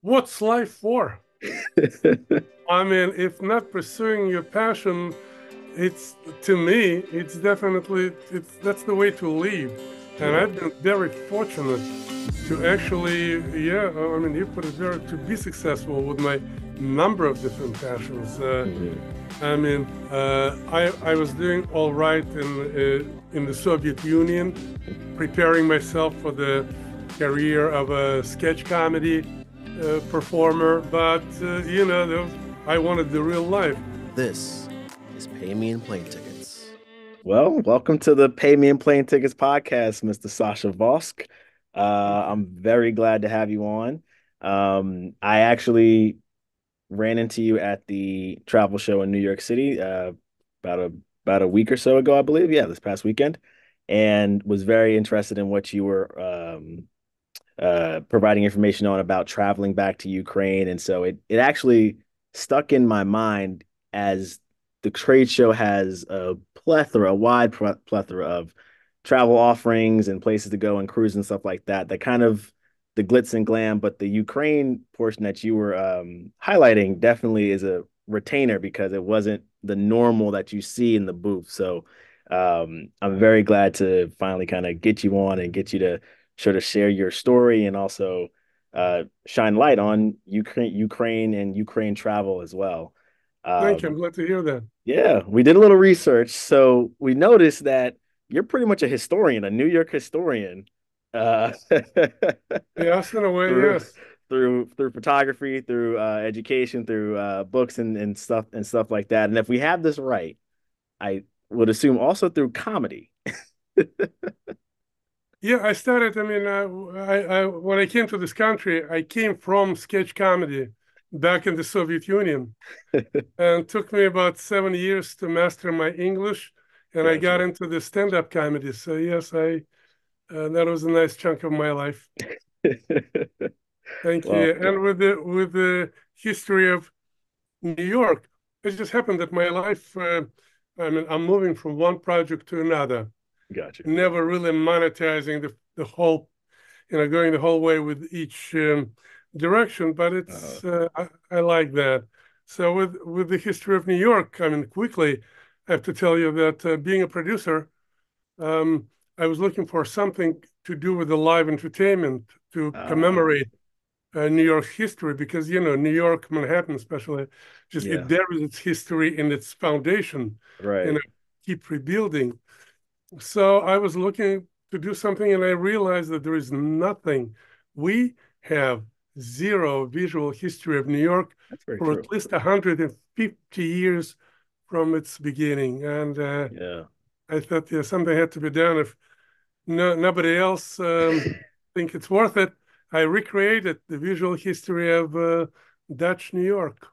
what's life for? I mean, if not pursuing your passion, it's to me, it's definitely that's the way to live. And Yeah. I've been very fortunate to actually, yeah, I mean, you put it there, to be successful with my number of different passions. Hmm. I mean, I was doing all right in the Soviet Union, preparing myself for the career of a sketch comedy performer. But I wanted the real life. This is Pay Me in Plane Tickets. Well, welcome to the Pay Me and Plane Tickets podcast, Mr. Sasha Vosk. Thank you. I'm very glad to have you on. I actually ran into you at the travel show in New York City about a about a week or so ago, I believe. Yeah, this past weekend, and was very interested in what you were providing information on about traveling back to Ukraine. And so it actually stuck in my mind as the trade show has a wide plethora of travel offerings and places to go and cruise and stuff like that. That kind of the glitz and glam, but the Ukraine portion that you were highlighting definitely is a retainer because it wasn't the normal that you see in the booth. So I'm very glad to finally kind of get you on and get you to sort of share your story and also shine light on Ukraine and Ukraine travel as well. Thank you. I'm Um, glad to hear that. yeah, we did a little research, so we noticed that you're pretty much a historian, a New York historian, uh, Yes, in a way, through yes. through photography, through education, through books and stuff like that. And if we have this right, I would assume also through comedy. Yeah, I started. I mean, when I came to this country, I came from sketch comedy back in the Soviet Union, and it took me about 7 years to master my English, and I got Gotcha. into the stand-up comedy. So yes, I that was a nice chunk of my life. Thank Well, you. And with the history of New York, it just happened that my life. I mean, I'm moving from one project to another, gotcha. never really monetizing the whole, going the whole way with each direction. But Uh, I like that. So with the history of New York, I mean, quickly, I have to tell you that being a producer, um, I was looking for something to do with the live entertainment to uh, commemorate New York's history, because New York, Manhattan, especially, just it yeah, bears its history in its foundation, you know, right. keep rebuilding. So I was looking to do something, and I realized that there is nothing. We have zero visual history of New York That's very for at true. least 150 years from its beginning. And Yeah. I thought, yeah, something had to be done. If nobody else think it's worth it, I recreated the visual history of Dutch New York.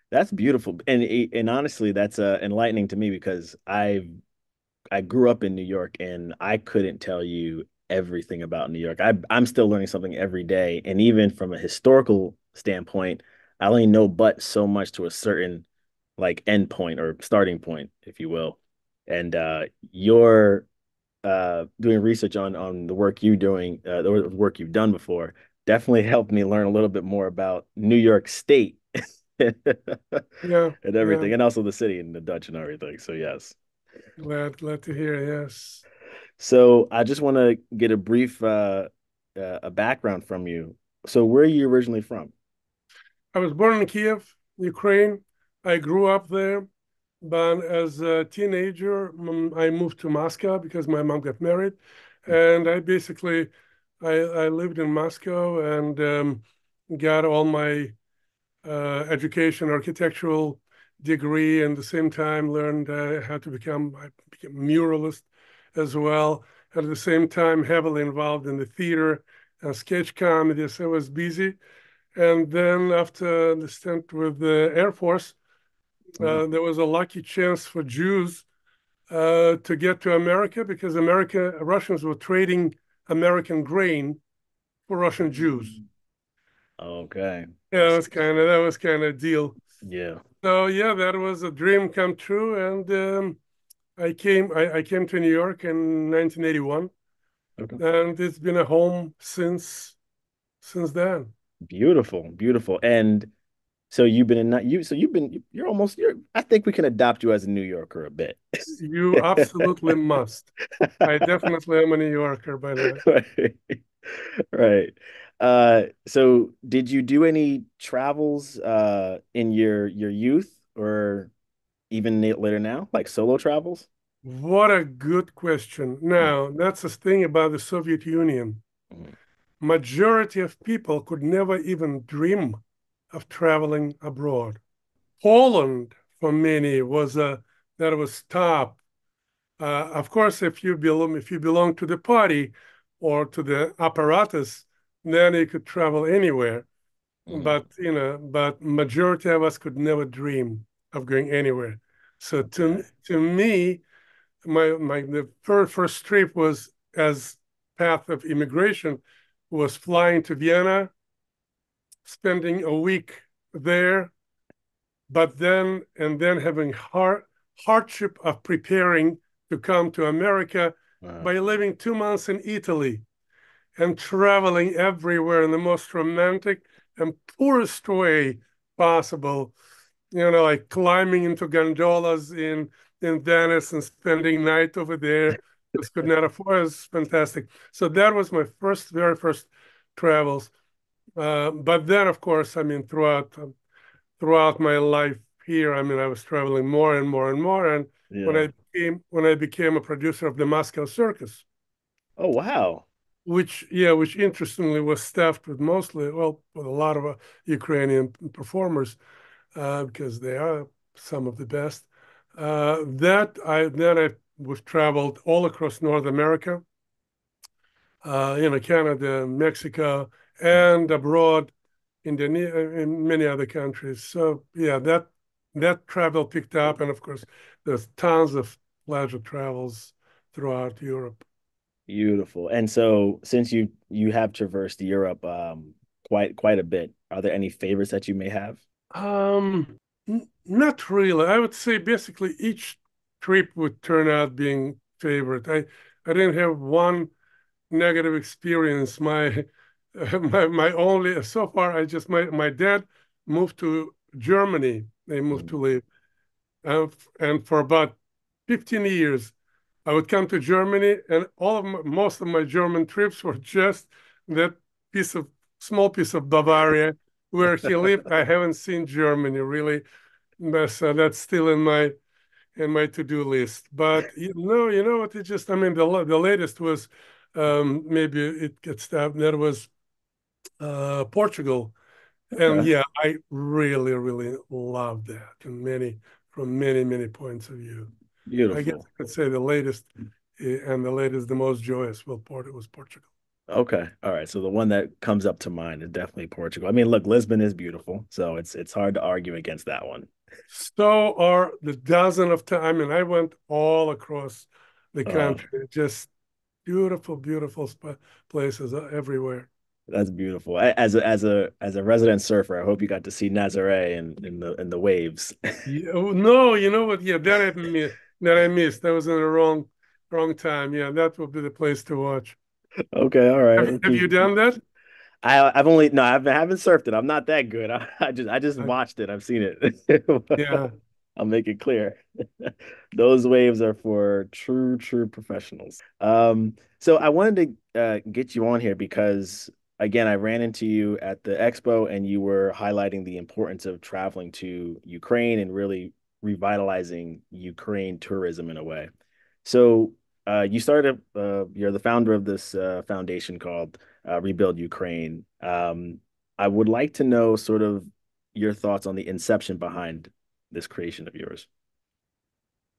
That's beautiful. And honestly, that's enlightening to me because I grew up in New York and I couldn't tell you everything about New York. I'm still learning something every day. And even from a historical standpoint, I only know but so much to a certain like end point or starting point, if you will. And you're doing research on the work you doing, the work you've done before, definitely helped me learn a little bit more about New York State and Yeah, yeah, everything, and also the city and the Dutch and everything. So yes. glad to hear. Yes. So I just want to get a brief a background from you. So where are you originally from? I was born in Kiev, Ukraine. I grew up there, but as a teenager, I moved to Moscow because my mom got married, and I lived in Moscow and got all my education, architectural degree, and at the same time learned how to I became a muralist as well. And at the same time, heavily involved in the theater and sketch comedy. So I was busy. And then after the stint with the Air Force, Wow. there was a lucky chance for Jews to get to America because Russians were trading American grain for Russian Jews. Okay. Yeah, I see. that was kind of deal. Yeah. So yeah, that was a dream come true, and I came to New York in 1981, Okay. and it's been a home since then. Beautiful, beautiful. And so you've been in you so you've been you're almost you're I think we can adopt you as a New Yorker a bit. You absolutely must. I definitely am a New Yorker, by the way. Right. Right. So did you do any travels in your youth or even later now, like solo travels? What a good question. Now, that's the thing about the Soviet Union. Mhm. Majority of people could never even dream of traveling abroad. Poland, for many, was a that was top. Of course, if you belong to the party or to the apparatus, then you could travel anywhere. Mhm. But majority of us could never dream of going anywhere. So Okay. to me, the first trip was as path of immigration was flying to Vienna, spending a week there, but then having hardship of preparing to come to America Uh, by living 2 months in Italy and traveling everywhere in the most romantic and poorest way possible. Like climbing into gondolas in Venice and spending night over there. Just could not afford. It was fantastic. So that was my very first travels. But then, of course, I mean, throughout my life here, I mean, I was traveling more and more and more. And yeah. when I became a producer of the Moscow Circus, Oh wow. which interestingly was staffed with mostly, well, with a lot of Ukrainian performers, because they are some of the best. I was traveled all across North America, Canada, Mexico, and abroad in many other countries. So yeah, that travel picked up, and of course, there's tons of pleasure travels throughout Europe. Beautiful. And so since you have traversed Europe quite a bit, are there any favorites that you may have? Not really. I would say basically each trip would turn out being favorite. I didn't have one negative experience. My only so far I just my dad moved to Germany. They moved Mm. to live, and for about 15 years, I would come to Germany, and most of my German trips were just that piece of small piece of Bavaria where he lived. I haven't seen Germany really, so that's still in my to-do list. But you know what? It just I mean the latest was maybe it gets that was Portugal, and Okay. yeah, I really really love that, and from many points of view. I guess Beautiful. I could say the latest and the latest, the most joyous. Well, Port it was Portugal. Okay. All right. So the one that comes up to mind is definitely Portugal. I mean, look, Lisbon is beautiful, so it's hard to argue against that one. So are the dozen of times. I mean, I went all across the Uh, country, just beautiful, beautiful places everywhere. that's beautiful. As a resident surfer, I hope you got to see Nazaré in the waves. Yeah, oh, no, you know what? Yeah, that I missed. That was in the wrong time. Yeah, that would be the place to watch. Okay, all right. Have, We'll have you keep. done that? I've only no, I haven't surfed it. I'm not that good. I just I, watched it. I've seen it. yeah. I'll make it clear. Those waves are for true professionals. So I wanted to get you on here because again, I ran into you at the expo and you were highlighting the importance of traveling to Ukraine and really revitalizing Ukraine tourism in a way. So you're the founder of this foundation called Rebuild Ukraine. I would like to know sort of your thoughts on the inception behind this creation of yours.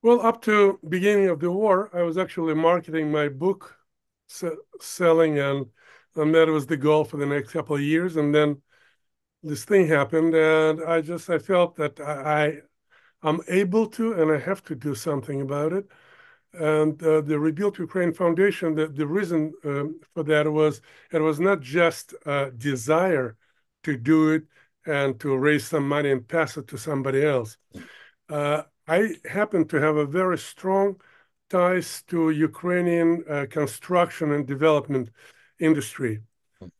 Well, up to beginning of the war, I was actually marketing my book, selling, and that was the goal for the next couple of years. And then this thing happened, and I felt that I'm able to, and I have to do something about it. And the Rebuild Ukraine Foundation, the reason for that was it was not just a desire to do it and to raise some money and pass it to somebody else. I happen to have a very strong ties to Ukrainian construction and development industry.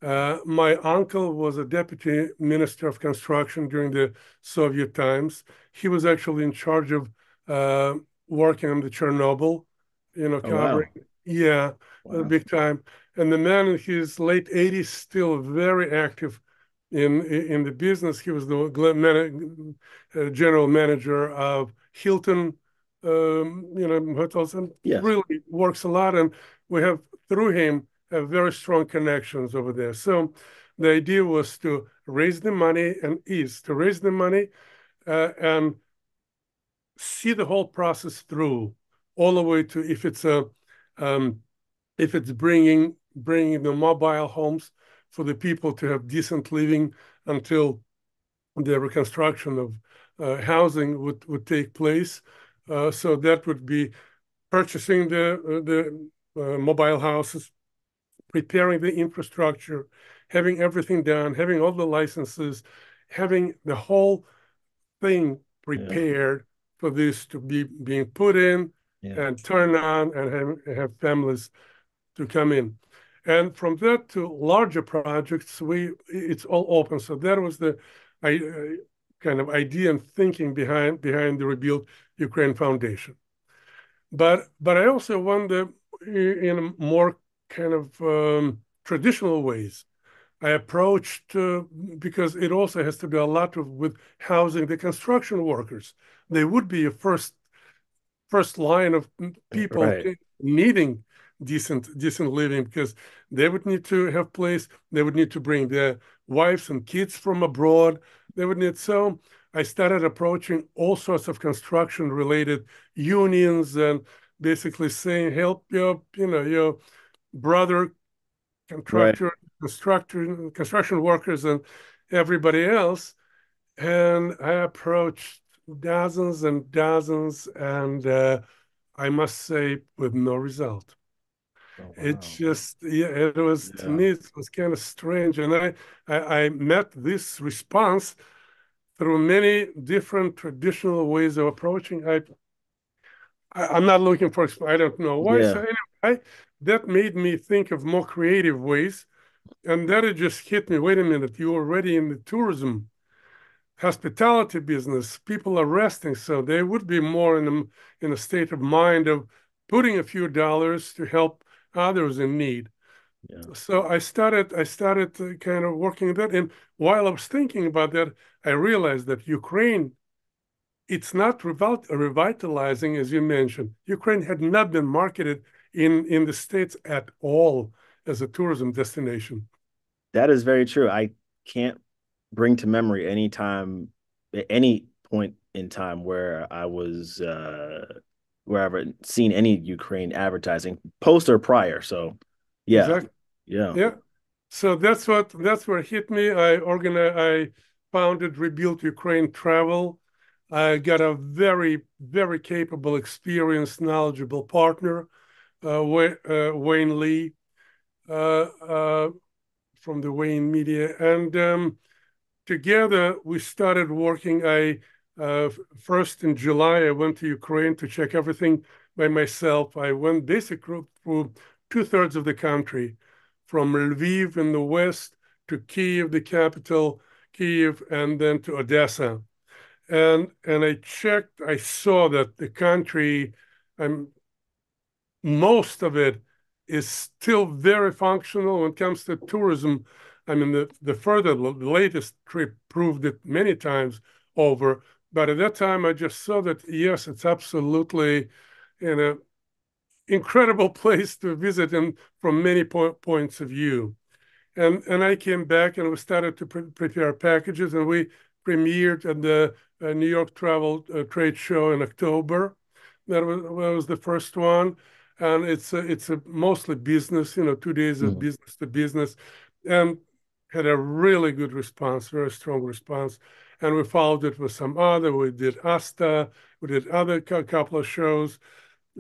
My uncle was a deputy minister of construction during the Soviet times. He was actually in charge of uh, working on the Chernobyl, Oh wow. covering, yeah, Wow. big time. And the man in his late 80s, still very active in the business. He was the general manager of Hilton, hotels, and Yes. really works a lot. And we have, through him, have very strong connections over there. So the idea was to raise the money, and is to raise the money and see the whole process through, all the way to um, if it's bringing the mobile homes for the people to have decent living until the reconstruction of housing would take place. So that would be purchasing the mobile houses, preparing the infrastructure, having everything done, having all the licenses, having the whole thing Yeah. prepared for this to be being put in Yeah. and turn on and have families to come in. And from that to larger projects, it's all open. So that was the I, kind of idea and thinking behind the Rebuild Ukraine Foundation. But I also wonder, in more kind of traditional ways. I approached because it also has to be a lot with housing the construction workers. They would be a first line of people Right. needing decent living, because they would need to have place. They would need to bring their wives and kids from abroad. They would need. So I started approaching all sorts of construction related unions and basically saying, help your brother Right. contractor, construction workers, and everybody else. And I approached dozens and dozens, and I must say, with no result. Oh It wow. just, yeah, it was, to Yeah. me, it was kind of strange. And I met this response through many different traditional ways of approaching. I'm not looking for, I don't know why. So Yeah. anyway, that made me think of more creative ways. And then it just hit me, wait a minute, you're already in the tourism hospitality business. People are resting, so they would be more in a state of mind of putting a few dollars to help others in need. Yeah. So I started kind of working that. And while I was thinking about that, I realized that Ukraine, it's not revitalizing, as you mentioned. Ukraine had not been marketed in the States at all as a tourism destination. That is very true. I can't bring to memory any time, at any point in time where I was where I've seen any Ukraine advertising, post or prior. So yeah, Exactly. yeah. Yeah. So that's where it hit me. I founded Rebuild Ukraine Travel. I got a very, very capable, experienced, knowledgeable partner, Wayne Lee, uh, uh, from the Wayne Media. And together we started working. First in July, I went to Ukraine to check everything by myself. I went basically through two-thirds of the country, from Lviv in the west to Kiev, the capital, Kiev, and then to Odessa. And I checked. I saw that the country, I'm most of it is still very functional when it comes to tourism. I mean, the latest trip proved it many times over. But at that time, I just saw that, yes, it's absolutely an incredible place to visit, and from many points of view. And I came back and we started to prepare packages, and we premiered at the New York Travel Trade Show in October. That was the first one, and it's a mostly business, 2 days of Mhm. business to business, and had a really good response, very strong response. And we followed it with some other. We did Asta, we did other couple of shows.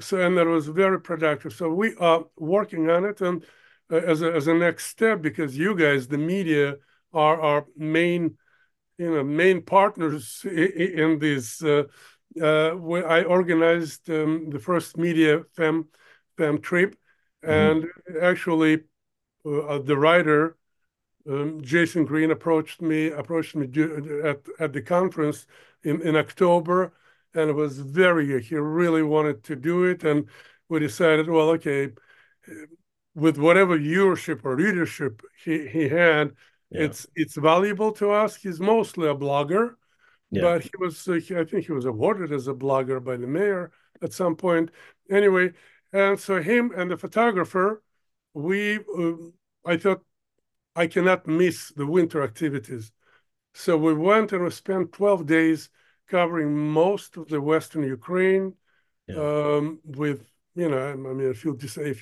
So, and that was very productive. So we are working on it, and as a next step, because you guys, the media, are our main partners in this. I organized the first media fem trip, Mhm. and actually the writer Jason Green approached me at the conference in October, and it was he really wanted to do it, and we decided, well, okay, with whatever viewership or readership he had, Yeah. it's valuable to us. He's mostly a blogger, Yeah. but I think he was awarded as a blogger by the mayor at some point. Anyway, and so him and the photographer, I thought I cannot miss the winter activities. So we went and we spent 12 days covering most of the Western Ukraine, Yeah. with, I mean, if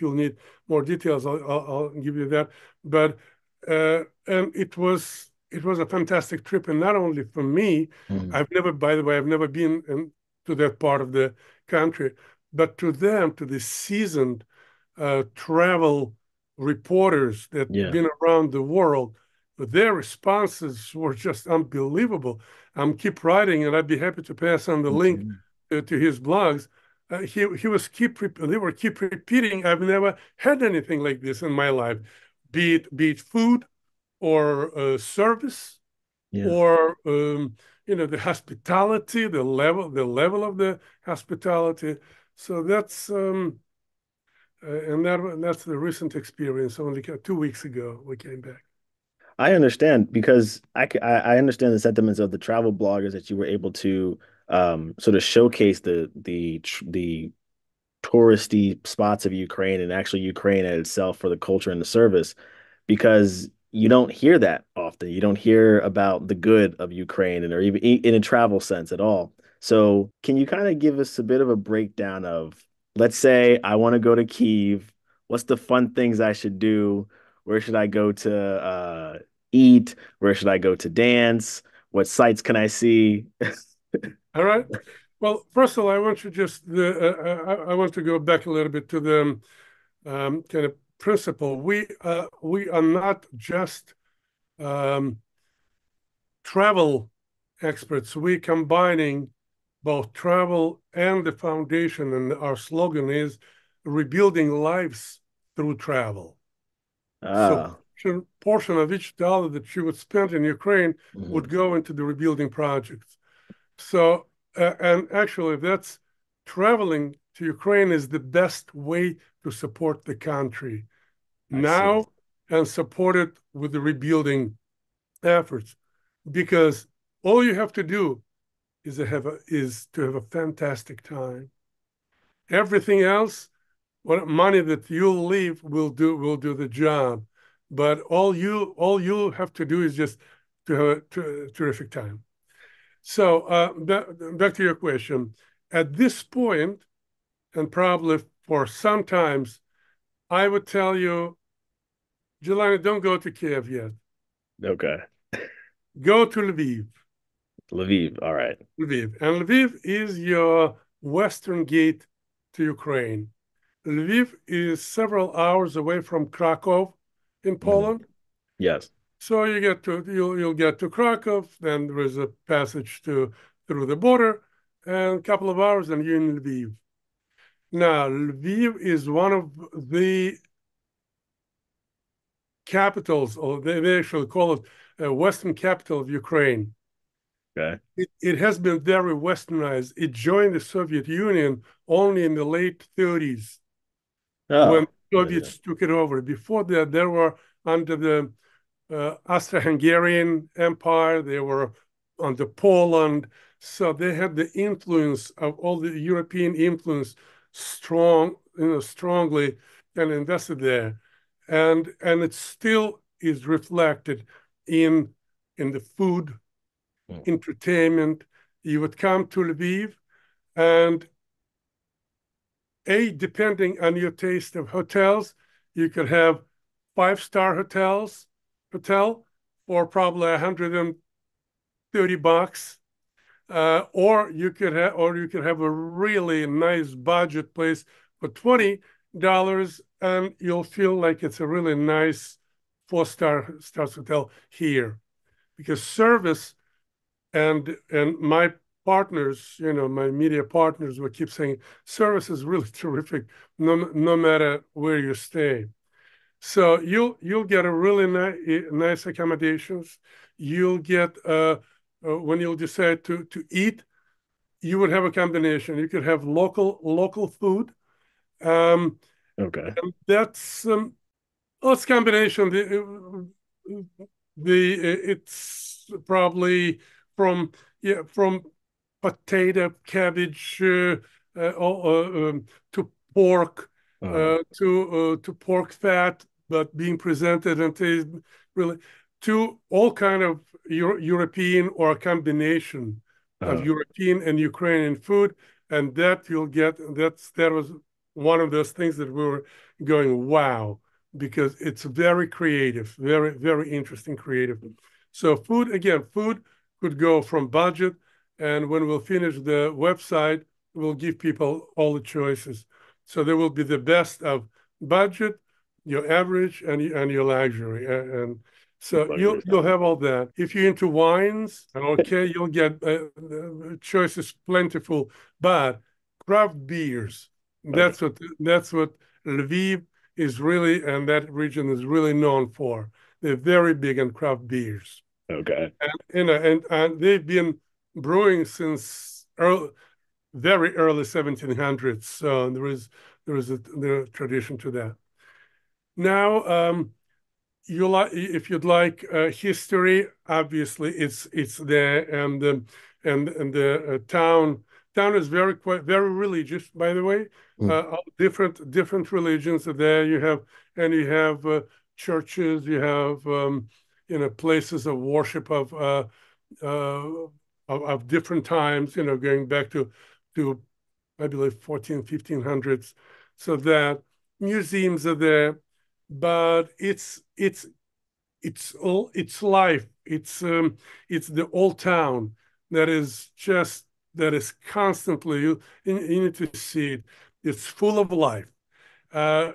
you'll need more details, I'll give you that. But and it was a fantastic trip, and not only for me. Mhm. By the way, I've never been to that part of the country, but to them, to the seasoned travel reporters that Yeah. been around the world, their responses were just unbelievable. I'm keep writing, and I'd be happy to pass on the link Mhm. to his blogs. They were keep repeating, I've never had anything like this in my life, be it food or service Yeah. or the hospitality, the level of the hospitality. So that's the recent experience. Only 2 weeks ago we came back. I understand because I understand the sentiments of the travel bloggers that you were able to sort of showcase the touristy spots of Ukraine and actually Ukraine at itself for the culture and the service because you don't hear that often. You don't hear about the good of Ukraine and or even in a travel sense at all. So can you kind of give us a bit of a breakdown of, let's say I want to go to Kyiv, what's the fun things I should do? Where should I go to eat? Where should I go to dance? What sights can I see? All right. Well, first of all, I want you just I want to go back a little bit to the kind of principle. We are not just um, travel experts. We're combining both travel and the foundation, and our slogan is rebuilding lives through travel. So Ah, portion of each dollar that you would spend in Ukraine would mhm. go into the rebuilding projects. So, and actually, that's traveling to Ukraine is the best way to support the country I see. now and support it with the rebuilding efforts, because all you have to do is to have a fantastic time. Everything else, what money that you'll leave will do the job, but all you have to do is just to have a terrific time. So back to your question. At this point, and probably for some times, I would tell you, Jelena, don't go to Kiev yet. Okay. Go to Lviv. Lviv. All right. Lviv. And Lviv is your western gate to Ukraine. Lviv is several hours away from Krakow in Mhm. Poland. Yes. So you'll get to Krakow, then there is a passage through the border, and a couple of hours, and you're in Lviv. Now, Lviv is one of the capitals, or they actually call it a Western capital of Ukraine. Okay. It has been very westernized. It joined the Soviet Union only in the late 30s when Oh, the yeah. Soviets took it over. Before that, they were under the Austro-Hungarian Empire. They were under Poland. So they had the influence of all the European influence strongly and invested there. And it still is reflected in the food, Mm. entertainment. You would come to Lviv, and depending on your taste of hotels, you could have five-star hotel for probably $130, or you could have a really nice budget place for $20, and you'll feel like it's a really nice four-star hotel here, because service and my partners, my media partners will keep saying service is really terrific no matter where you stay. So you'll get a really nice accommodations. You'll get when you'll decide to eat, you would have a combination. You could have local food. Um, Okay. and that's well, it's a combination. It's probably from from potato, cabbage, to pork, Uh, to pork fat, but being presented and taste really to all kind of European or a combination of uh, European and Ukrainian food, and that you'll get. That was one of those things that we were going, wow, because it's very creative, very interesting, creative. So food again, food could go from budget, and when we'll finish the website, we'll give people all the choices. So there will be the best of budget, your average, and your luxury, and so you'll have all that. If you're into wines, okay, you'll get choices plentiful, but craft beers. okay. That's what Lviv is really, and that region is really known for. They're very big on craft beers, Okay. and and they've been brewing since very early 1700s. So there is the tradition to that. Now, you like if you'd like history, obviously it's there, and the town is very religious, by the way. Mm. Different religions are there. You have churches, you have places of worship uh, of different times, going back to I believe 14, 1500s. So that museums are there, but it's life. It's the old town that is just that is constantly you need to see it. It's full of life,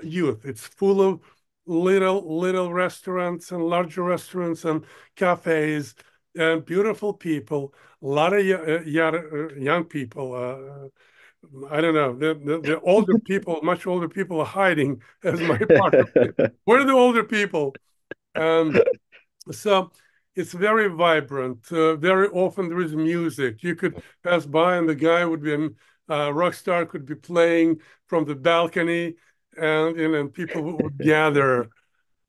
youth. It's full of little restaurants and larger restaurants and cafes and beautiful people. A lot of young people. I don't know. The older people, much older people, are hiding as my partner. Where are the older people? Um, so it's very vibrant. Very often there is music. You could pass by, and the guy would be a rock star could be playing from the balcony, and people would gather.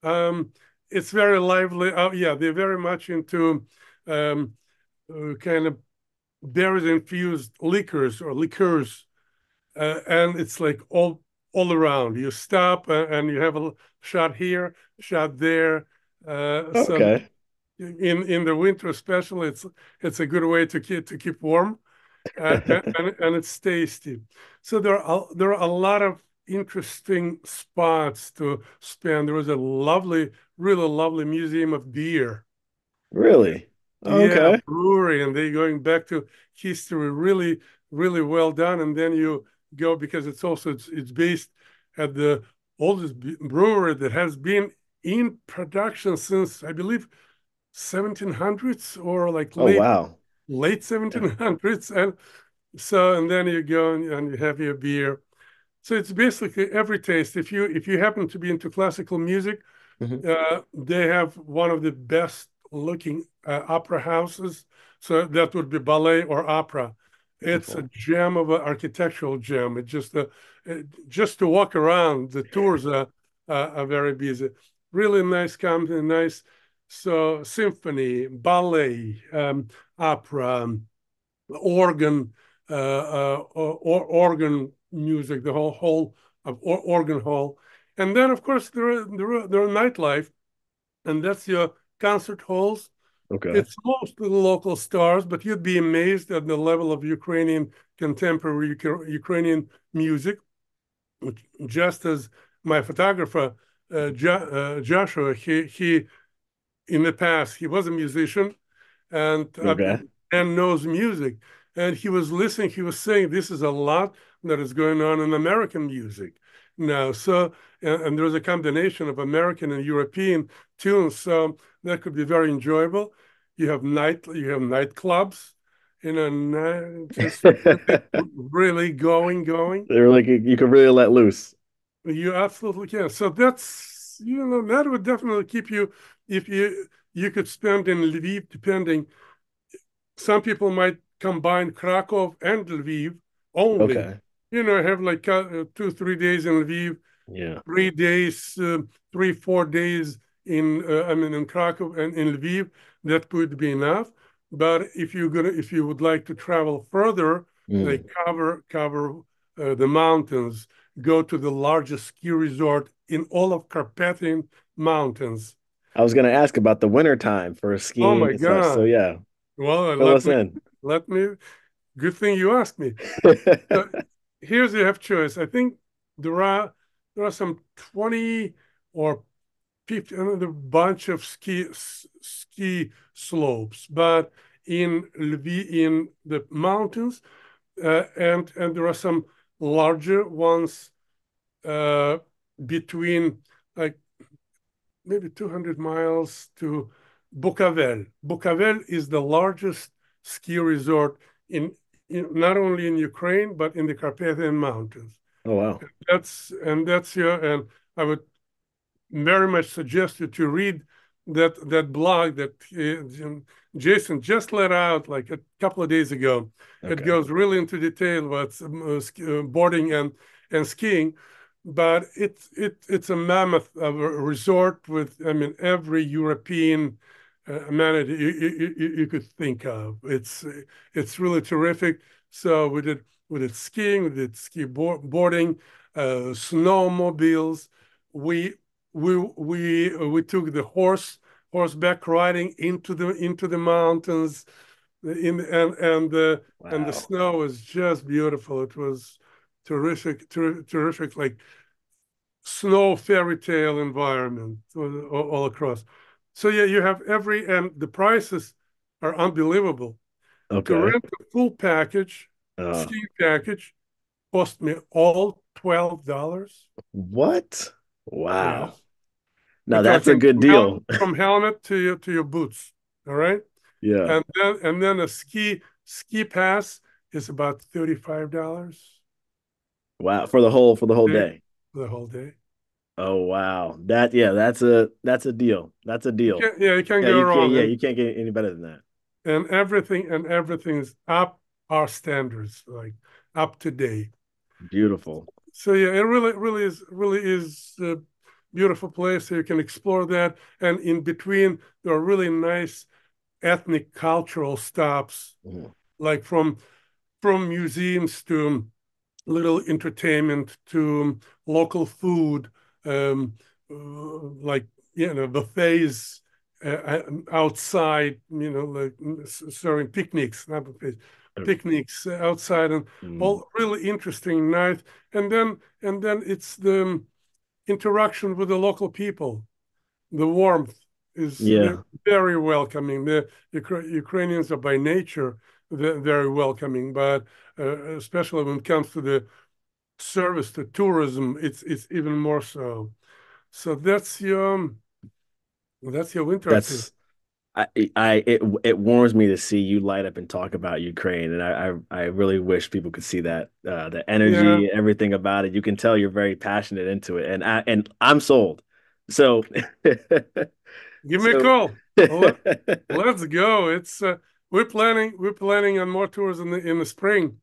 Um, it's very lively. Oh yeah, they're very much into um, kind of berries infused liquors, and it's like all around. You stop and you have a shot here, shot there. So Okay. in the winter, especially, it's a good way to keep warm, and it's tasty. So there are a lot of interesting spots to spend. There was a really lovely museum of beer. Really? Yeah, Okay. brewery, and they're going back to history, really well done. And then you go because it's based at the oldest brewery that has been in production since I believe 1700s or like Oh, late wow. late Yeah. 1700s, and then you go and you have your beer. So it's basically every taste. If you happen to be into classical music, Mhm. they have one of the best looking opera houses. So that would be ballet or opera. It's a Wonderful. gem of an architectural gem. Just to walk around, the tours are very busy. Really nice company, nice. So symphony, ballet, opera, organ, organ music, the whole of organ hall, and then of course there are nightlife, and that's your concert halls. Okay. It's mostly local stars, but you'd be amazed at the level of Ukrainian contemporary Ukrainian music. Just as my photographer Joshua, he in the past he was a musician and Okay. knows music. And he was listening, he was saying, this is a lot that is going on in American music now. So, and there's a combination of American and European tunes. So that could be very enjoyable. You have nightclubs, just really going. They're like you could really let loose. You absolutely can. So that's that would definitely keep you, if you could spend in Lviv, depending. Some people might combine Krakow and Lviv only. Okay. Have like 2, 3 days in Lviv, Yeah. 3 days, 3, 4 days in Krakow and in Lviv. That would be enough. But if you would like to travel further, like cover the mountains, go to the largest ski resort in all of Carpathian Mountains. I was gonna ask about the winter time for Oh skiing my and such. So God. yeah, Well, fill us in. let me, good thing you asked me. So here's you have choice. I think there are some 20 or 50, another bunch of ski slopes, but in the mountains, and there are some larger ones uh, between like maybe 200 miles to Bukavel. Bukavel is the largest ski resort not only in Ukraine but in the Carpathian Mountains. Oh wow. And I would very much suggest you to read that blog that Jason just let out like a couple of days ago. It Okay. goes really into detail about boarding and skiing, but it's a mammoth of a resort with, I mean, every European amenity you could think of. It's really terrific. So we did skiing, we did ski boarding, snowmobiles. We we took the horseback riding into the mountains, and the Wow. snow was just beautiful. It was terrific, like snow fairy tale environment all across. So yeah, you have and the prices are unbelievable. To Okay. rent a full package, Uh, ski package, cost me all $12. what? Yeah. Wow. We're Now that's a talking good deal. from helmet to your boots. All right. Yeah. And then a ski pass is about $35 Wow. For the whole for day. the whole day. Oh wow. That's a deal. That's a You deal. can't yeah, you can't Yeah, go you can't wrong. yeah, And you can't get any better than that. and everything is up our standards, like up to date. Beautiful. So yeah, it really is a beautiful place. So you can explore that. And in between there are really nice ethnic cultural stops, Mhm. like from museums to little entertainment to local food, um, like buffets outside, like serving picnics, not buffets, picnics outside, and Mm. all really interesting, nice. And then it's the interaction with the local people. The warmth is Yeah. very welcoming. The Ukrainians are by nature very welcoming, but especially when it comes to the service to tourism, it's even more so. So that's your winter activity. That's it warms me to see you light up and talk about Ukraine, and I really wish people could see that the Yeah, energy, everything about it. You can tell you're very passionate into it, and I'm sold. So give me a so call. Let's go. It's we're planning on more tours in the spring.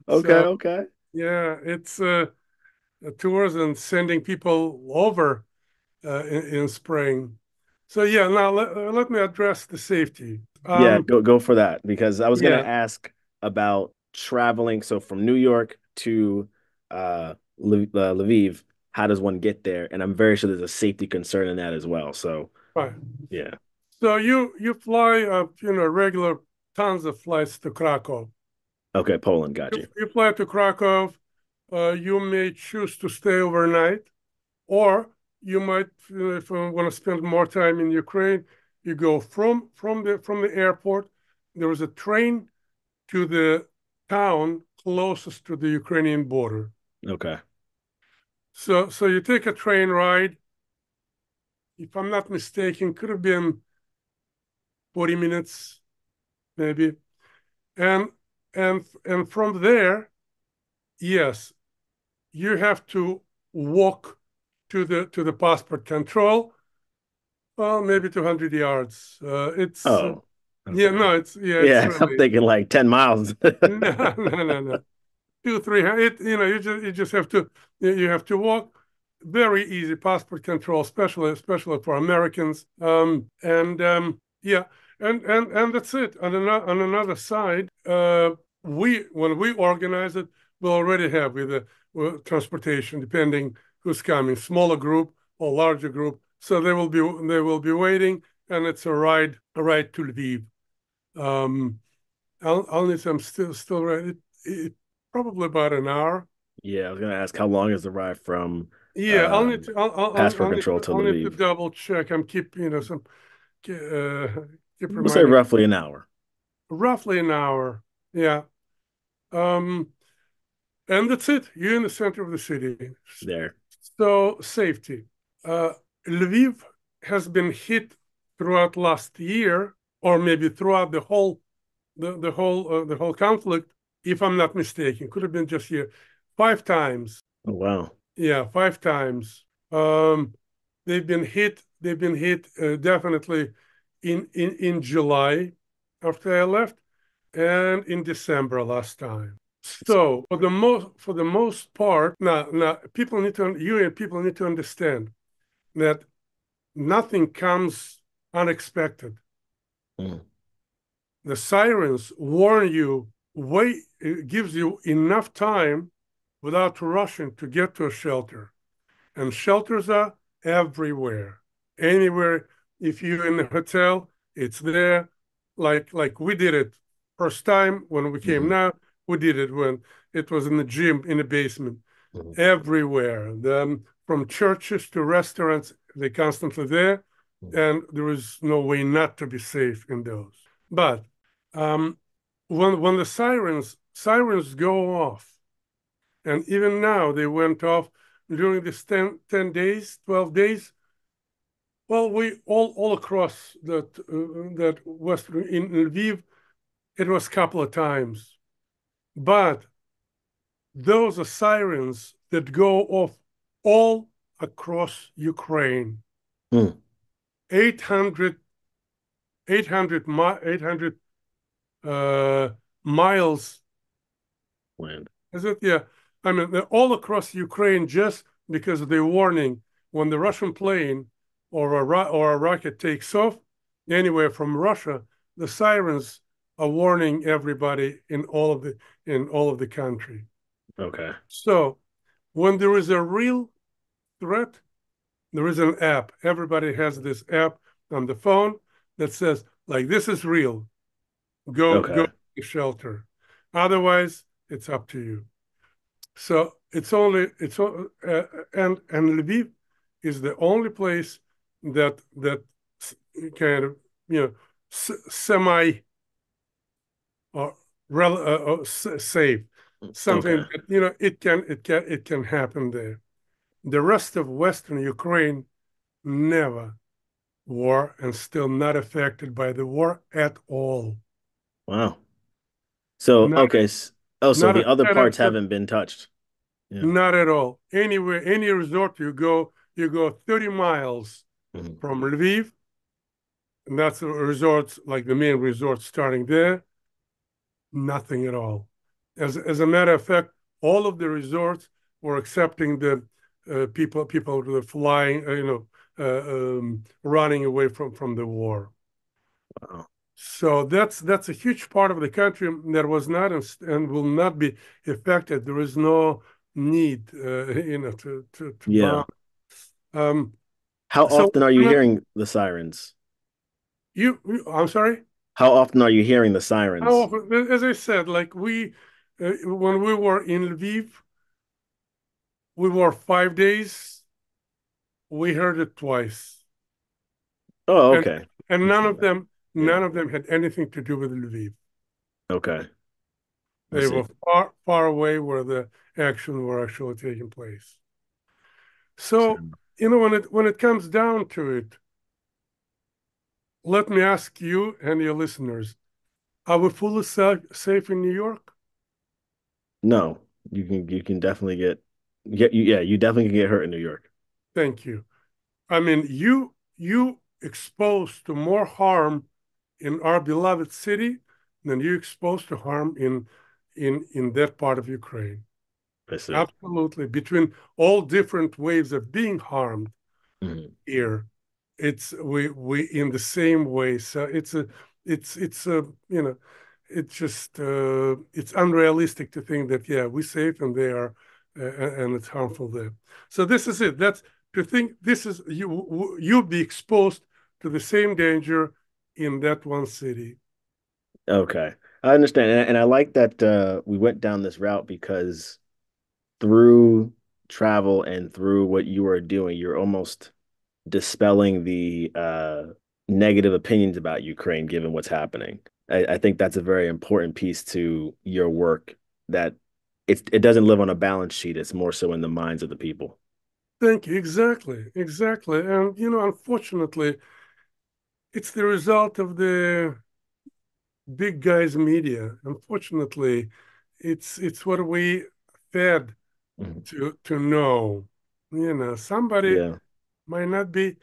okay, So okay. yeah, it's tours and sending people over in spring. So yeah, now let me address the safety. Yeah, go for that because I was gonna Yeah, ask about traveling. So from New York to Lviv, how does one get there? And I'm very sure there's a safety concern in that as well. So right. yeah. So you fly regular tons of flights to Krakow. Okay, Poland, got you. You fly to Krakow. You may choose to stay overnight, or you might, if you want to spend more time in Ukraine, you go from the airport. There is a train to the town closest to the Ukrainian border. Okay. So you take a train ride. If I'm not mistaken, could have been 40 minutes maybe, and and from there, yes, you have to walk to the passport control, well, maybe 200 yards. It's Oh, yeah, okay. no, it's Yeah, I'm really thinking like 10 miles. no. 2, 300. You just have to you have to walk. Very easy passport control, especially for Americans. And yeah, and that's it. On another side, we when we organize it, we already have with transportation, depending who's coming, smaller group or larger group. So they will be waiting, and it's a ride to Lviv. Um, I'll need some still right. It probably about an hour. Yeah, I was gonna ask how long is the ride from Yeah, I'll need um to. passport control to I'll need to Lviv? double check. I'm keep some uh, keep We'll say reminding. roughly an hour Roughly an hour. Yeah. Um, and that's it. You're in the center of the city. there. So safety. Uh, Lviv has been hit throughout last year, or maybe throughout the whole conflict. If I'm not mistaken, could have been just here 5 times. Oh, wow. Yeah, 5 times. Um, They've been hit definitely in July after I left, and in December last time. So for the most part, now people need to understand that nothing comes unexpected. Mm, The sirens warn you. It gives you enough time without rushing to get to a shelter. And shelters are everywhere. Anywhere, if you're in a hotel, it's there. Like we did it first time when we came. mhm, Now we did it when it was in the gym in the basement. mhm, Everywhere, from churches to restaurants, they're constantly there, mhm. and there is no way not to be safe in those. But um, when the sirens go off, and even now they went off during this 10 days, 12 days. Well, we all across that western in Lviv, it was a couple of times. But those are sirens that go off all across Ukraine. Mm, 800, 800 miles. land. Is it? Yeah. I mean, they're all across Ukraine just because of the warning when the Russian plane or a rocket takes off anywhere from Russia, the sirens are warning everybody in all of the country. Okay. So when there is a real threat, there is an app. Everybody has this app on the phone that says, like, this is real. Go Okay. to the shelter. Otherwise, it's up to you. So and Lviv is the only place that kind of semi or safe, Okay. something that it can happen there. The rest of Western Ukraine never war and still not affected by the war at all. Wow. So, Not okay. Oh, so not the other parts affected. haven't been touched. Yeah. Not at all. Anywhere, any resort you go 30 miles Mhm. from Lviv, and that's the resorts, like the main resort starting there. Nothing at all. As a matter of fact, all of the resorts were accepting the people who are flying, running away from the war. Wow. So that's a huge part of the country that was not and will not be affected. There is no need, to Yeah. bomb. Um, How so often are you hearing the sirens? I'm sorry. How often are you hearing the How sirens? often, as I said, like when we were in Lviv, we were 5 days. We heard it twice, Oh, and okay. and That's none not of bad. them Yeah. none of them had anything to do with Lviv. Okay. I They see. were far far away where the action were actually taking place. So when it comes down to it, let me ask you and your listeners: are we fully safe in New York? No, you can definitely get yeah, you definitely can get hurt in New York. Thank you. I mean, you exposed to more harm in our beloved city than you exposed to harm in that part of Ukraine. I see. Absolutely. Between all different ways of being harmed Mhm. here, it's we in the same way. So it's a it's just it's unrealistic to think that yeah we're safe and they are and it's harmful there. So this is it. That's to think this is you'll be exposed to the same danger in that one city. Okay. I understand. And I like that we went down this route because through travel and through what you are doing, you're almost dispelling the negative opinions about Ukraine given what's happening. I think that's a very important piece to your work that it doesn't live on a balance sheet. It's more so in the minds of the people. Thank you. Exactly. Exactly. And unfortunately, it's the result of the big guys media. Unfortunately, it's what we fed Mhm. to know. Somebody Yeah. might not be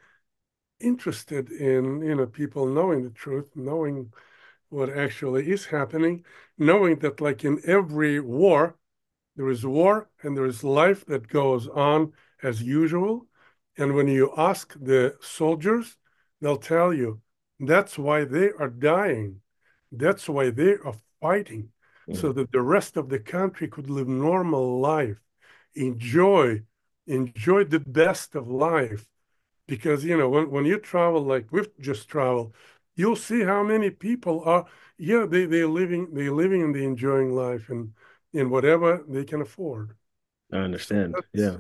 interested in people knowing the truth, knowing what actually is happening, knowing that like in every war, there is war and there is life that goes on as usual. And when you ask the soldiers, they'll tell you that's why they are dying. That's why they are fighting, so Mhm. that the rest of the country could live normal life, enjoy, enjoy the best of life. Because when you travel like we've just traveled, you'll see how many people are yeah they're living and they enjoying life and in whatever they can afford. I So understand. that's Yeah.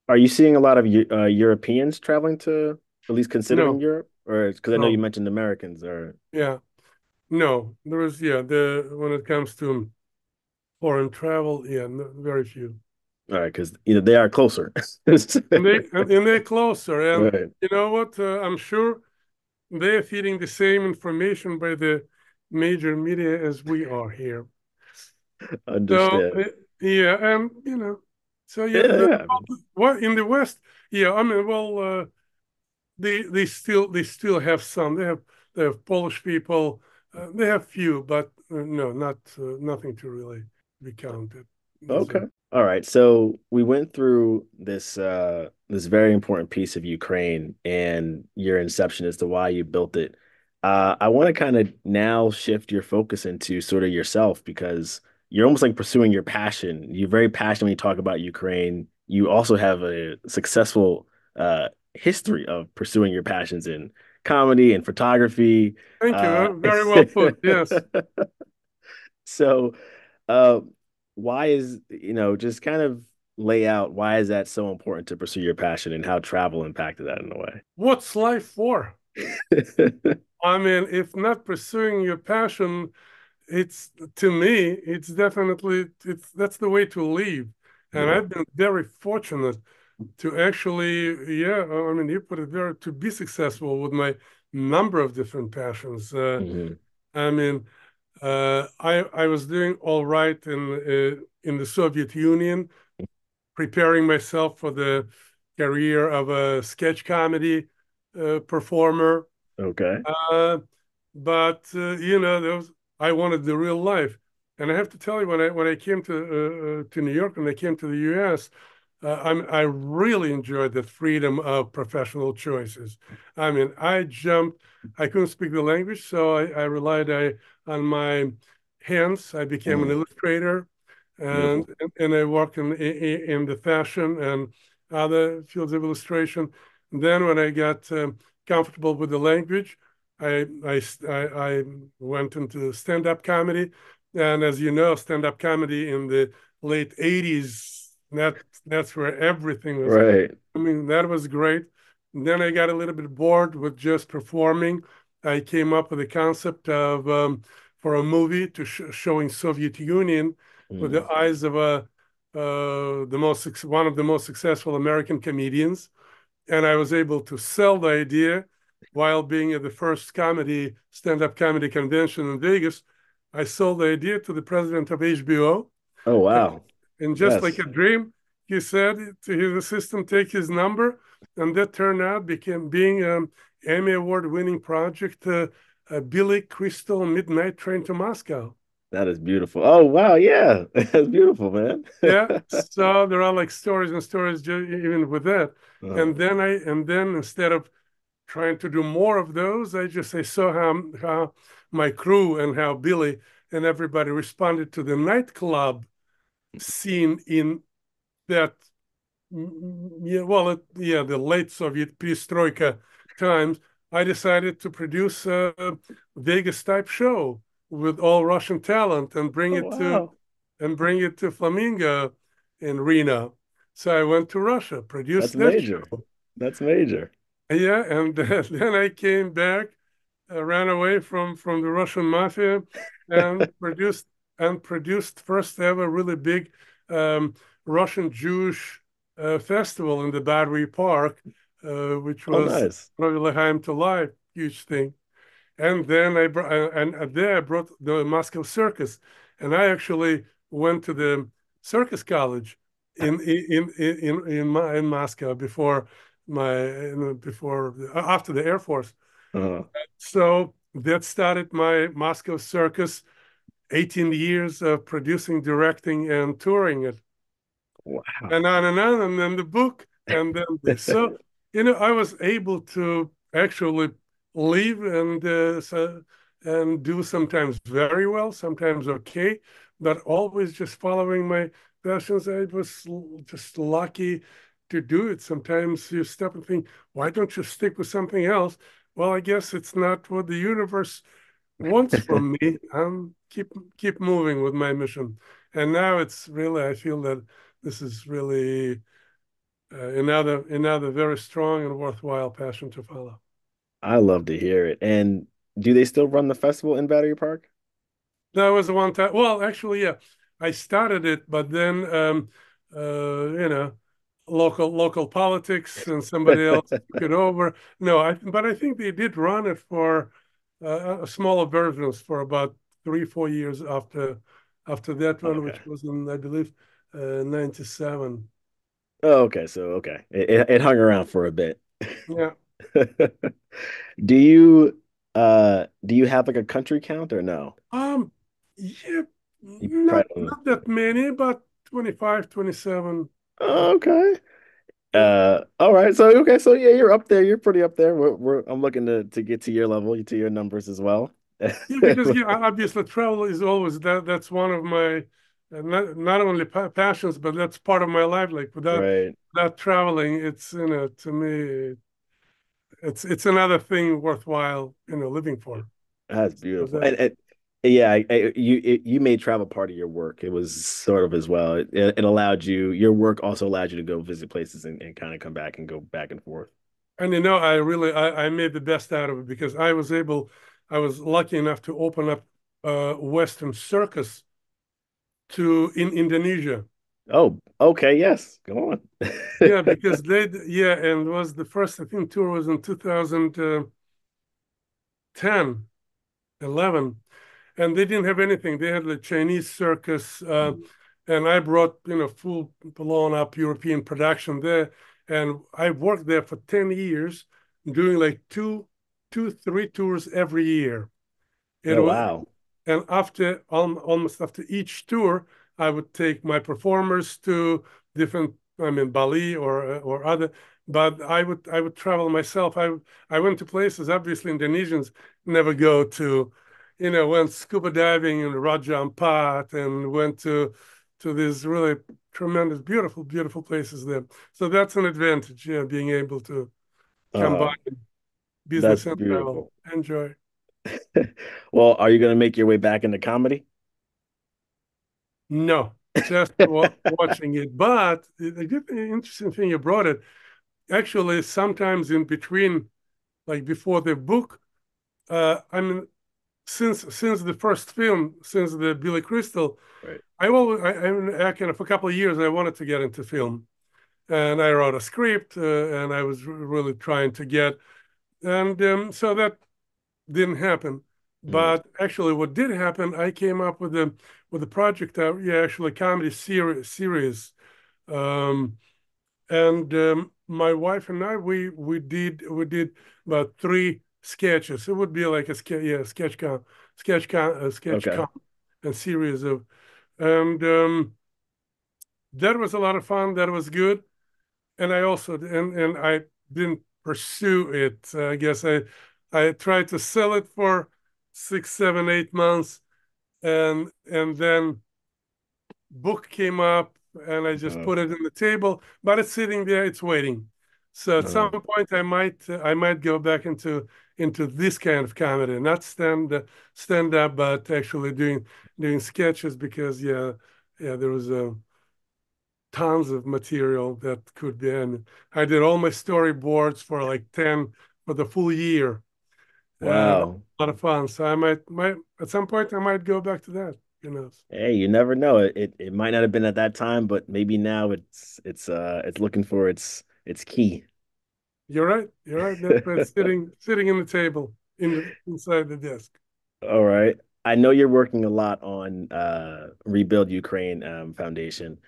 Are you seeing a lot of Europeans traveling to at least considering no, Europe? Or because I know you no, mentioned Americans or yeah, no. There is the when it comes to foreign travel, yeah, no, very few. all right, because they are closer. And they're closer, and Right. you know what? I'm sure they're feeding the same information by the major media as we are here. So Understand. yeah, and so yeah, Yeah, yeah. what in the West, yeah, I mean, well, they still have some. They have Polish people. They have few, but no, not nothing to really be counted. Okay. All right. So we went through this very important piece of Ukraine and your inception as to why you built it. I want to kind of now shift your focus into sort of yourself because you're almost like pursuing your passion. You're very passionate when you talk about Ukraine. You also have a successful history of pursuing your passions in comedy and photography. Thank you. Uh, Very well put. Yes. so uh, why is, just kind of lay out why is that so important to pursue your passion and how travel impacted that in a way? What's life for? I mean, if not pursuing your passion, it's to me, it's definitely it's that's the way to live. And Yeah. I've been very fortunate to actually, yeah, I mean, you put it there to be successful with my number of different passions. Hmm. I mean, I was doing all right in the Soviet Union, preparing myself for the career of a sketch comedy performer. Okay. Uh, but I wanted the real life, and I have to tell you, when I came to New York and I came to the U.S., I really enjoyed the freedom of professional choices. I mean, I jumped. I couldn't speak the language, so I relied on my hands. I became an Mhm. illustrator, and Beautiful. and I worked in the fashion and other fields of illustration. And then when I got comfortable with the language, I went into stand-up comedy, and as you know, stand-up comedy in the late '80s, that's where everything was. Right. I mean, that was great. And then I got a little bit bored with just performing. I came up with a concept of for a movie to showing Soviet Union with the Mm. eyes of one of the most successful American comedians, and I was able to sell the idea while being at the first stand-up comedy convention in Vegas. I sold the idea to the president of HBO, Oh, and, wow. and just like Yes. a dream, he said to his assistant, "Take his number." and that turned out became being Emmy Award winning project, Billy Crystal Midnight Train to Moscow. That is beautiful. Oh wow, yeah, that's beautiful, man. Yeah, so there are like stories and stories even with that. Uh, And then instead of trying to do more of those, I saw how my crew and how Billy and everybody responded to the nightclub scene in that yeah, well, yeah, the late Soviet perestroika times. I decided to produce a Vegas type show with all Russian talent oh wow, and bring it to Flamingo in Reno. So I went to Russia, that's produced that major. show. That's major. Yeah, and then I came back, ran away from the Russian mafia, and produced first ever really big um, Russian Jewish festival in the Battery Park, which Oh was nice. probably L'Chaim to Life, huge thing. And then there I brought the Moscow Circus, and I actually went to the circus college in Moscow before before after the Air Force. Uh, So that started my Moscow Circus, 18 years of producing, directing, and touring it, wow. and on and on, and then the book, and then this. So, I was able to actually live and do sometimes very well, sometimes okay, but always just following my passions. I was just lucky to do it. Sometimes you stop and think, why don't you stick with something else? Well, I guess it's not what the universe wants from me. Keep moving with my mission. And now it's really, I feel that this is really another very strong and worthwhile passion to follow. I love to hear it. And do they still run the festival in Battery Park? That was the one time. Well, actually, yeah, I started it, but then local politics and somebody else took it over. No, but I think they did run it for smaller versions for about 3 4 years after that one, Okay. which was in I believe 97. Oh, okay. So okay. It hung around for a bit. Yeah. Do you have like a country count or no? Yeah, You not probably don't. not that many, but 25, 27. Oh, okay. Yeah. All right. So okay, so yeah, you're up there. You're pretty up there. I'm looking to get to your level, to your numbers as well. Yeah, because obviously travel is always that's one of my not only passions, but that's part of my life. Like Right. without traveling, it's to me it's another thing worthwhile living for. That's So beautiful. that And yeah, you made travel part of your work. It was sort of as well. It allowed you, your work also allowed you to go visit places and kind of come back and go back and forth. and I made the best out of it because I was lucky enough to open up Western Circus to in Indonesia. Oh, okay, yes. Go on. Yeah, because and was the first I think tour was in 2010, 11, and they didn't have anything. They had the Chinese circus, and I brought full blown up European production there, and I worked there for 10 years, doing like three tours every year. It Oh, was, wow. and after almost after each tour, I would take my performers to different, I mean, Bali or other, but I would travel myself. I went to places obviously Indonesians never go to, went scuba diving in Raja Ampat and went to these really tremendous, beautiful places there. So that's an advantage, yeah, being able to Uh, combine that's business and travel. beautiful. Enjoy. Well, are you going to make your way back into comedy? No, just watching it. But the good, interesting thing you brought it. Actually, sometimes in between, like before the book, I mean, since the first film, since the Billy Crystal, Right. I kind of for a couple of years I wanted to get into film, and I wrote a script, and I was really trying to get, and so that didn't happen. Mm. But actually, what did happen, I came up with a project, yeah, actually a comedy series. Um, and my wife and I we did about three sketches. It would be like a sketch Okay. con, and series of, and that was a lot of fun. That was good, and I didn't pursue it. I guess I tried to sell it for 6, 7, 8 months, and then book came up, and I just Uh, put it on the table, but it's sitting there, it's waiting. So at some uh, point I might go back into this kind of comedy, not stand up, but actually doing sketches, because there was tons of material that could be. And I did all my storyboards for like 10 for the full year, and a wow. lot of fun. So I might at some point I might go back to that. Who knows? Hey, you never know. It might not have been at that time, but maybe now it's looking for its key. You're right. You're right. That's sitting in the table inside the desk. All right. I know you're working a lot on Rebuild Ukraine Foundation.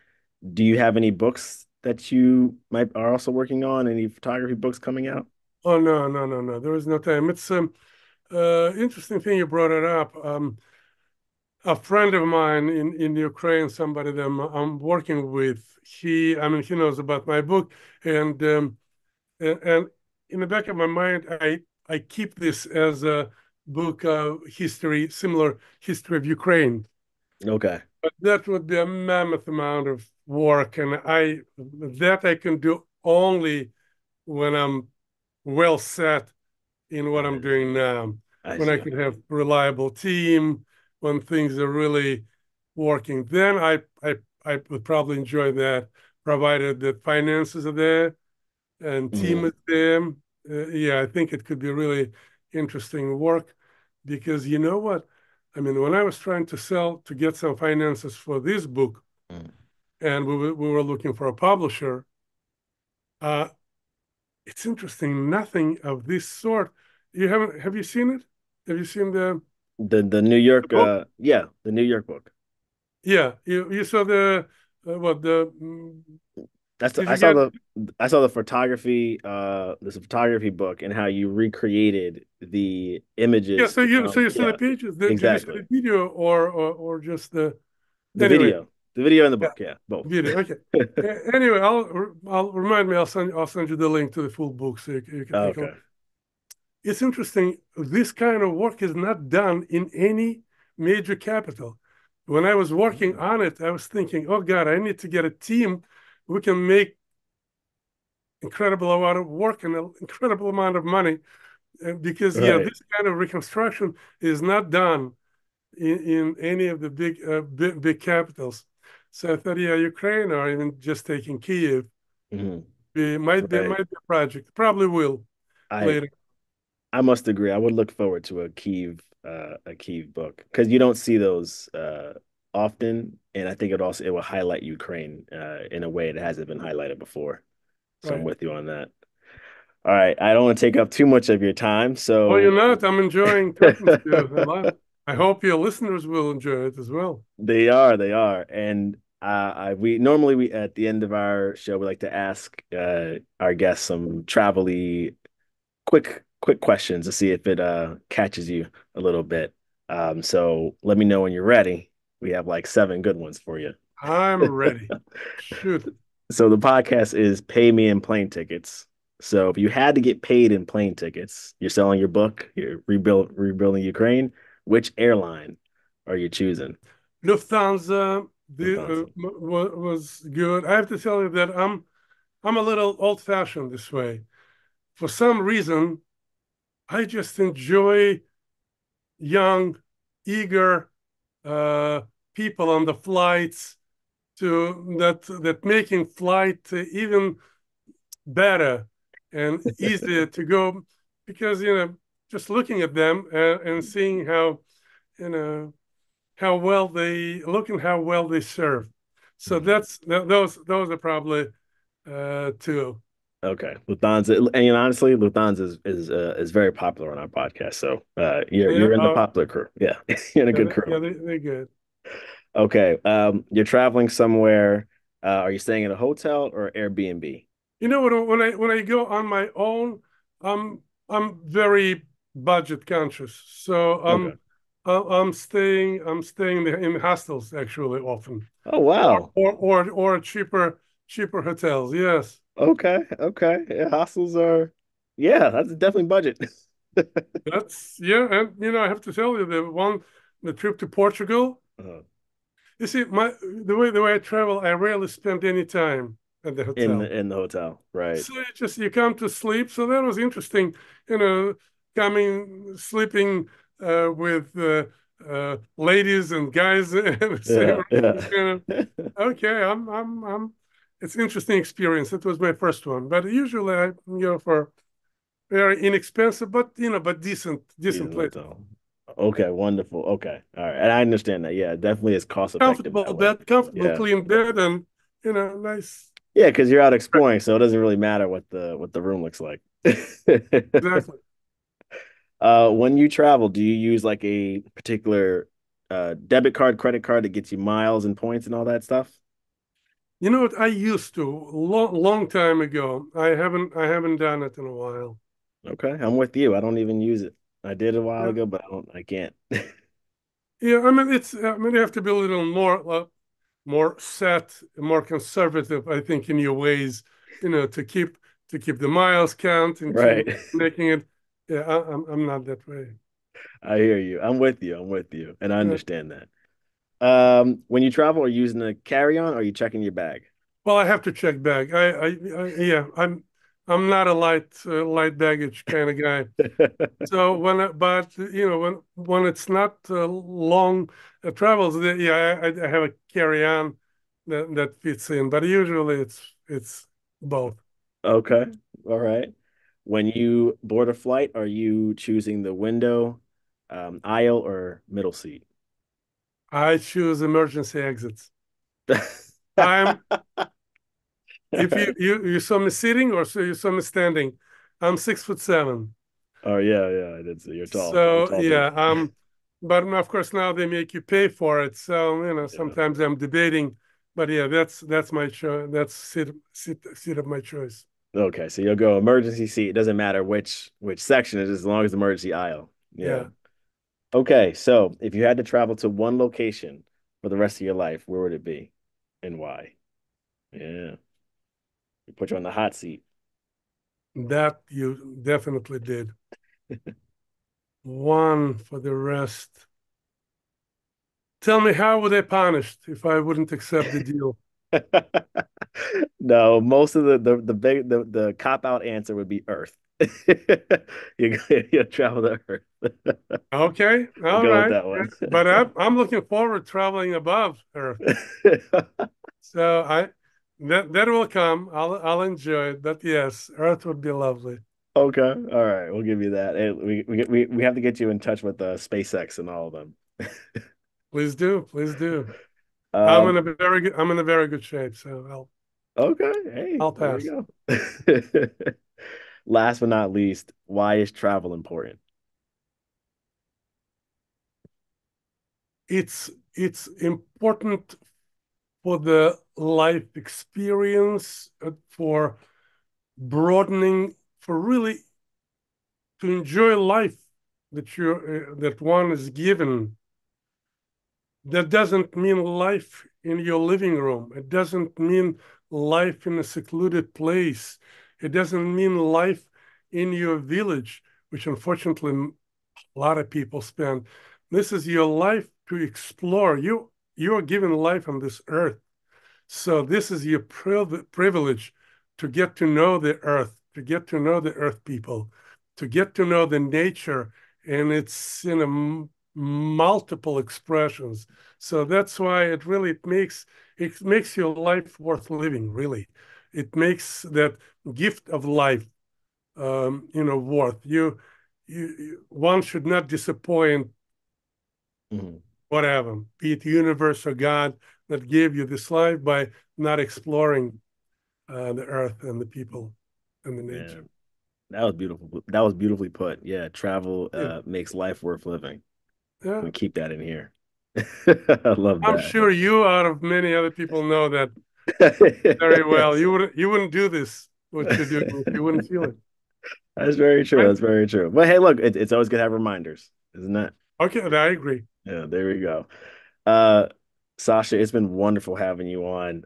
Do you have any books that you might are also working on? Any photography books coming out? Oh, no, no, no, no. There is no time. It's interesting thing you brought it up. A friend of mine in Ukraine, somebody that I'm working with, he knows about my book, and and in the back of my mind, I keep this as a book, history, similar history of Ukraine. Okay. But that would be a mammoth amount of work, and I can do only when I'm well set in what I'm I, doing now. I When I see. could have reliable team, when things are really working, then I would probably enjoy that, provided that finances are there and team Mhm. is there. Yeah, I think it could be really interesting work, because you know what? I mean, when I was trying to get some finances for this book, Mhm. and we were looking for a publisher, uh, it's interesting. Nothing of this sort. You haven't? Have you seen it? Have you seen The New the York book? yeah, the New York book. Yeah, you saw the what the? That's Did you get? I saw the photography this photography book and how you recreated the Yeah, images so to you saw the yeah, pages. Did you see exactly. the video, or just the? The Anyway, video. The video and the yeah, book, yeah, both. video. Okay. Anyway, I'll remind me. I'll send you the link to the full book, so you can take a look. Okay. It's interesting. This kind of work is not done in any major capital. When I was working on it, I was thinking, oh God, I need to get a team who can make incredible amount of work and an incredible amount of money. Because Right. this kind of reconstruction is not done in any of the big capitals. So I thought, yeah, Ukraine, or even just taking Kiev, Mhm. might Right. be a project. Probably will I later. I must agree. I would look forward to a Kiev book because you don't see those often, and I think it will highlight Ukraine in a way that hasn't been highlighted before. So I'm Right. with you on that. All right, I don't want to take up too much of your time, Oh, you're so not. I'm enjoying talking to you a lot. I hope your listeners will enjoy it as well. they are, and we normally we at the end of our show we like to ask our guests some travel-y quick questions to see if it catches you a little bit. So let me know when you're ready. We have like seven good ones for you. I'm ready. Shoot. So the podcast is Pay Me in Plane Tickets. So if you had to get paid in plane tickets, you're selling your book, you're rebuilding Ukraine, which airline are you choosing? Lufthansa Lufthansa. was good. I have to tell you that I'm a little old-fashioned this way. For some reason, I just enjoy young, eager uh, people on the flights, that making flight even better and easier to go, because just looking at them, and seeing you know how well they look and how well they serve. So Mhm. those are probably two. Okay, Lufthansa, and honestly, Lufthansa is very popular on our podcast. So Yeah, you're in the popular crew. Yeah, you're in a good crew. they're good. Okay, you're traveling somewhere. Are you staying in a hotel or Airbnb? You know, when I go on my own, I'm very budget conscious. So Okay. I'm staying in hostels actually often, Oh or wow. cheaper hotels. Yes, Okay. Okay. Yeah, hostels are. Yeah, that's definitely budget. that's yeah, and I have to tell you the trip to Portugal. Uh, You see, the way I travel, I rarely spend any time at the in hotel. the hotel, right? So you come to sleep. So that was interesting, you know, coming sleeping with ladies and guys in the same Yeah, room. yeah. It's kind of okay. I'm. It's an interesting experience. It was my first one, but usually I go for very inexpensive, but decent Decent places. hotel. Okay, wonderful. Okay. All right. And I understand that. Yeah, it definitely is cost effective Comfortable that way. bed, comfortable Yeah. clean bed, and nice. Yeah, because you're out exploring, so it doesn't really matter what the room looks like. Exactly. When you travel, do you use like a particular debit card, credit card that gets you miles and points and all that stuff? You know what? I used to long time ago. I haven't done it in a while. Okay, I'm with you. I don't even use it. I did a while Yeah, ago, but I can't. yeah. I mean, you have to be a little more set, more conservative. I think in your ways, to keep the miles count and keep Right. making it. Yeah, I'm not that way. I hear you. I'm with you. I'm with you. And I Yeah. understand that. When you travel, are you using a carry-on or are you checking your bag? Well, I have to check back. Yeah, I'm not a light baggage kind of guy. So but when it's not long travels, yeah, I have a carry on that fits in, but usually it's both. Okay. All right. When you board a flight, are you choosing the window, aisle, or middle seat? I choose emergency exits. I'm If you saw me sitting or so you saw me standing, I'm 6'7". Oh yeah, yeah, I did see. You're tall. You're a So tall dude. yeah, but of course now they make you pay for it. So Yeah. sometimes I'm debating, but yeah, that's my choice. That's seat of my choice. Okay, so you'll go emergency seat. It doesn't matter which section it is, as long as emergency aisle. Yeah. Yeah, Okay, so if you had to travel to one location for the rest of your life, where would it be and why? Yeah. We put you on the hot seat. that you definitely did. One for the rest. Tell me, how were they punished if I wouldn't accept the deal? No, most of the cop out answer would be Earth. You travel to Earth. Okay, We'll all go with right. that Yeah. one. But I'm looking forward traveling above Earth. So that will come. I'll enjoy it. But yes, Earth would be lovely. Okay, all right, we'll give you that. Hey, we have to get you in touch with SpaceX and all of them. Please do, please do. I'm in Um, a very good shape, so okay, hey, I'll there pass. you go. Last but not least, why is travel important? It's important for the life experience, for broadening, for really to enjoy life that one is given. That doesn't mean life in your living room. It doesn't mean life in a secluded place. It doesn't mean life in your village, which unfortunately a lot of people spend. This is your life to explore. You are given life on this earth. So this is your privilege to get to know the earth, to get to know the earth people, to get to know the nature, and it's in multiple expressions. So that's why it makes your life worth living. Really, it makes that gift of life, worth one should not disappoint Mhm. whatever, be it universe or God that gave you this life by not exploring the earth and the people and the nature. Man, that was beautiful. That was beautifully put. Yeah, travel Yeah, makes life worth living. yeah. We keep that in here. I love I'm that. sure you, out of many other people, know that Very well. You wouldn't do this, what you're doing, if you wouldn't feel it. That's very true. Right? That's very true. But hey, look, it's always good to have reminders, isn't it? Okay, I agree. Yeah, there we go. Uh, Sasha, it's been wonderful having you on.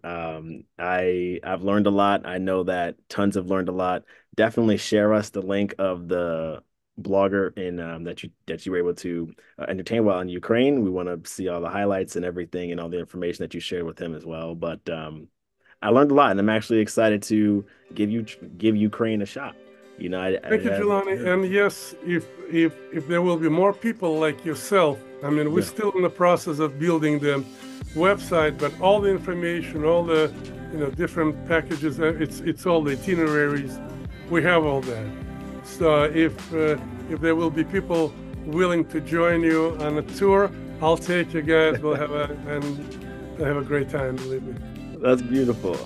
I've learned a lot. I know that tons have learned a lot. Definitely share us the link of the blogger in that you were able to entertain while in Ukraine. We want to see all the highlights and everything and all the information that you shared with him as well. But I learned a lot, and I'm actually excited to give Ukraine a shot. I Thank you, have, Jelani. yeah, And yes, if there will be more people like yourself, I mean, we're yeah. still in the process of building the website, but all the information, all the different packages, it's all the itineraries. We have all that. So if there will be people willing to join you on a tour, I'll take you guys. We'll have a great time, believe me. That's beautiful.